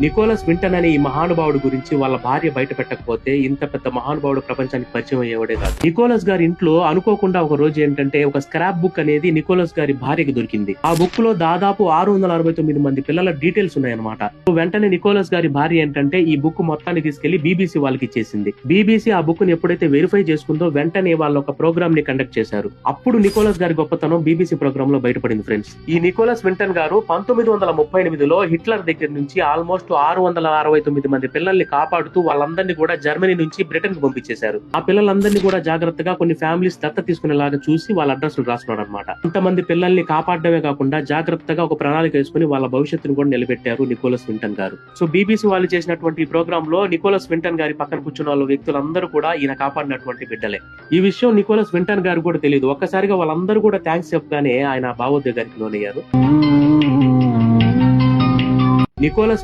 Nicholas వింటన్ అనే ఈ మహానుభావుడు గురించి వాళ్ళ భార్య బయట పెట్టకపోతే ఇంత పెద్ద మహానుభావుడు ప్రపంచానికి పరిచయం అయ్యేవాడే కాదు. నికోలస్ గారి ఇంట్లో అనుకోకుండా ఒక రోజు ఏంటంటే ఒక స్క్రాప్ బుక్ అనేది నికోలస్ గారి భార్యకి దొరికింది. ఆ బుక్ లో దాదాపు 669 మంది పిల్లల డీటెయిల్స్ ఉన్నాయన్నమాట. వెంటనే నికోలస్ గారి భార్య ఏంటంటే ఈ బుక్ మొత్తాన్ని తీసుకెళ్లి బీబీసీ వాళ్ళకి ఇచ్చేసింది. బీబీసీ ఆ బుక్ ని ఎప్పుడైతే వెరిఫై చేసుకుందో వెంటనే వాళ్ళు ఒక ప్రోగ్రామ్ ని కండక్ట్ చేశారు. అప్పుడు నికోలస్ గారి గొప్పతనం బీబీసీ ప్రోగ్రామ్ లో బయటపడింది ఫ్రెండ్స్. ఈ నికోలస్ వింటన్ గారు 1938లో హిట్లర్ దగ్గర నుంచి ఆల్మోస్ట్ 669 మంది పిల్లల్ని కాపాడుతూ వాళ్ళందరినీ కూడా జర్మనీ నుంచి బ్రిటన్ కి పంపించేశారు. ఆ పిల్లలందరినీ కూడా జాగ్రత్తగా కొన్ని ఫ్యామిలీస్ దత్త తీసుకునేలాగా చూసి వాళ్ళ అడ్రస్లు రాసుకున్నాడు అనమాట. అంతమంది పిల్లల్ని కాపాడమే కాకుండా జాగ్రత్తగా ఒక ప్రణాళిక వేసుకుని వాళ్ళ భవిష్యత్తును కూడా నిలబెట్టారు నికోలస్ వింటన్ గారు. సో బీబీసీ వాళ్ళు చేసినటువంటి ఈ ప్రోగ్రామ్ లో నికోలస్ వింటన్ గారి పక్కన కూర్చున్న వాళ్ళ వ్యక్తులందరూ కూడా ఈయన కాపాడినటువంటి బిడ్డలే. ఈ విషయం నికోలస్ వింటన్ గారు కూడా తెలియదు. ఒక్కసారిగా వాళ్ళందరూ కూడా థ్యాంక్స్ చెప్పగానే ఆయన భావోద్వేగానికి లోనయ్యారు. నికోలస్